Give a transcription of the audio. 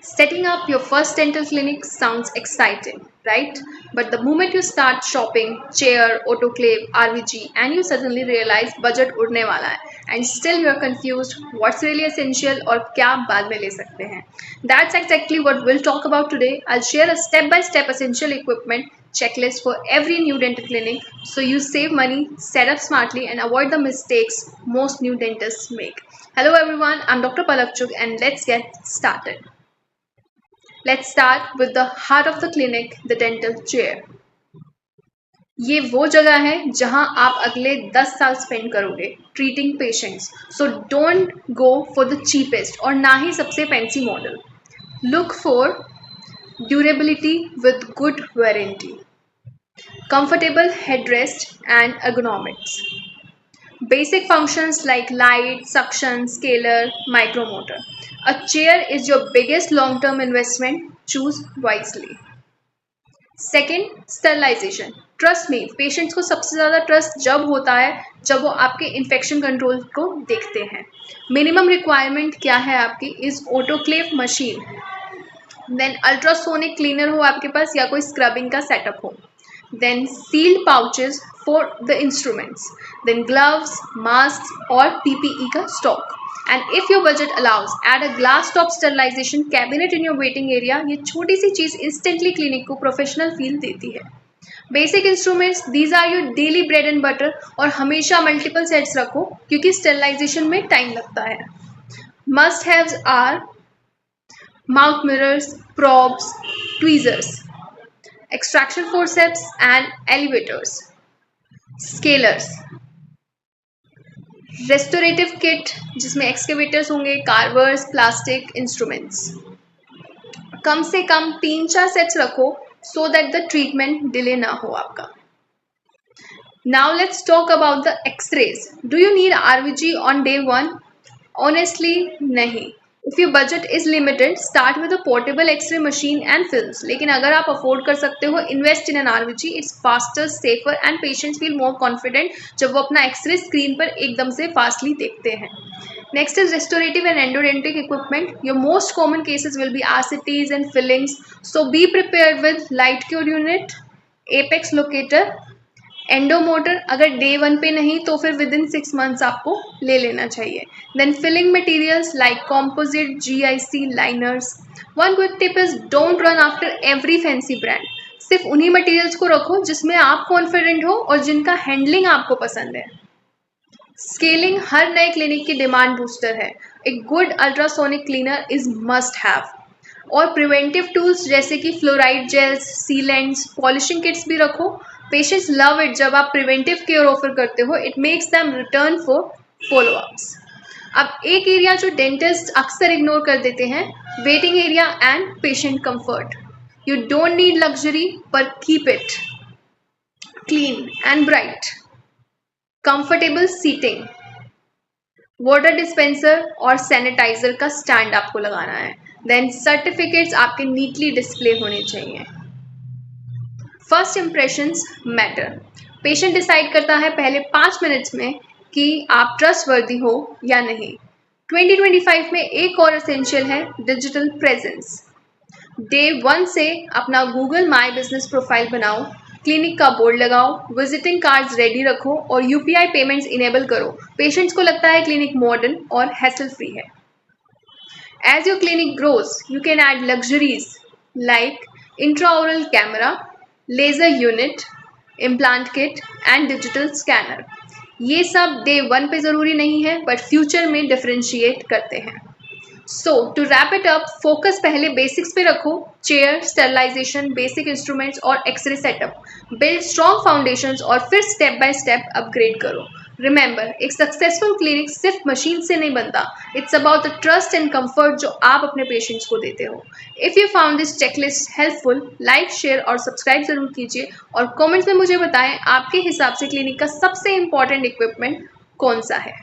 Setting up your first dental clinic sounds exciting, right? But the moment you start shopping, chair, autoclave, RVG, and you suddenly realize budget उड़ने वाला है, and still you are confused what's really essential और क्या आप बाद में ले सकते हैं. That's exactly what we'll talk about today. I'll share a step-by-step essential equipment checklist for every new dental clinic so you save money, set up smartly, and avoid the mistakes most new dentists make. Hello everyone, I'm Dr. Palak Chugh and let's get started. Let's start with the heart of the clinic, the dental chair. ये वो जगह है जहां आप अगले 10 साल spend करोगे treating patients. So don't go for the cheapest और ना ही सबसे fancy model. Look for durability with good warranty, comfortable headrest and ergonomics, basic functions like light, suction, scaler, micromotor. A chair is your biggest long-term investment. Choose wisely. Second, sterilization. Trust me, patients को सबसे ज़्यादा trust जब होता है जब वो आपके infection control को देखते हैं. मिनिमम रिक्वायरमेंट क्या है आपकी? Is autoclave machine, then ultrasonic cleaner हो आपके पास या कोई स्क्रबिंग का सेटअप हो, then sealed pouches for the instruments, then gloves, masks और PPE का stock. And if your budget allows, add a glass top sterilization cabinet in your waiting area. ये छोटी सी चीज़ instantly clinic को professional feel देती है. Basic instruments, these are your daily bread and butter और हमेशा multiple sets रखो क्योंकि sterilization में time लगता है. Must haves are mouth mirrors, probes, tweezers, extraction forceps and elevators, scalers, restorative kit जिसमें excavators होंगे, carvers, plastic instruments. कम से कम 3-4 सेट्स रखो so that the treatment delay ना हो आपका. Now let's talk about the X-rays. Do you need RVG on day 1? Honestly, नहीं. If your budget is limited, start with a portable X-ray machine and films. लेकिन अगर आप afford कर सकते हो, invest in an RVG. It's faster, safer and patients feel more confident जब वो अपना X-ray स्क्रीन पर एकदम से फास्टली देखते हैं. Next is restorative and endodontic equipment. Your most common cases will be RCTs and fillings. So be prepared with light cure unit, apex locator, एंडोमोटर. अगर day 1 पे नहीं तो फिर विद इन 6 मंथ्स आपको ले लेना चाहिए. Then filling materials like composite, GIC, liners. One quick tip is don't run after every fancy brand. सिर्फ उन्हीं मटेरियल्स को रखो जिसमें आप कॉन्फिडेंट हो और जिनका हैंडलिंग आपको पसंद है. स्केलिंग हर नए क्लिनिक की डिमांड बूस्टर है. A good ultrasonic cleaner is must have. और प्रिवेंटिव टूल्स जैसे कि fluoride gels, sealants, polishing kits भी रखो. पेशेंट्स लव इट जब आप प्रिवेंटिव केयर ऑफर करते हो. It makes them return for follow-ups. अब एक एरिया जो डेंटिस्ट अक्सर इग्नोर कर देते हैं, waiting area and patient comfort. You don't need luxury पर keep it clean and bright. Comfortable seating, water dispenser और सैनिटाइजर का स्टैंड आपको लगाना है. देन सर्टिफिकेट्स आपके नीटली डिस्प्ले होने चाहिए. First impressions matter. Patient decide करता है पहले 5 मिनट्स में कि आप ट्रस्टवर्दी हो या नहीं. 2025 में एक और एसेंशियल है डिजिटल प्रेजेंस. डे 1 से अपना गूगल माई बिजनेस प्रोफाइल बनाओ, क्लिनिक का बोर्ड लगाओ, विजिटिंग कार्ड्स रेडी रखो और UPI पेमेंट्स इनेबल करो. पेशेंट्स को लगता है क्लिनिक मॉडर्न और हैसल फ्री है. As your clinic grows you can add luxuries like intraoral camera, laser unit, implant kit and digital scanner. ये सब डे 1 पे ज़रूरी नहीं है बट फ्यूचर में डिफरेंशिएट करते हैं. So to wrap it up, focus पहले बेसिक्स पे रखो. चेयर, स्टेरिलाइजेशन, बेसिक इंस्ट्रूमेंट्स और x-ray setup. Build strong foundations और फिर स्टेप बाय स्टेप अपग्रेड करो. रिमेंबर, एक सक्सेसफुल क्लिनिक सिर्फ मशीन से नहीं बनता. It's about the trust and comfort जो आप अपने पेशेंट्स को देते हो. If you found this checklist helpful, like, share और सब्सक्राइब जरूर कीजिए और कमेंट्स में मुझे बताएं आपके हिसाब से क्लिनिक का सबसे इंपॉर्टेंट इक्विपमेंट कौन सा है.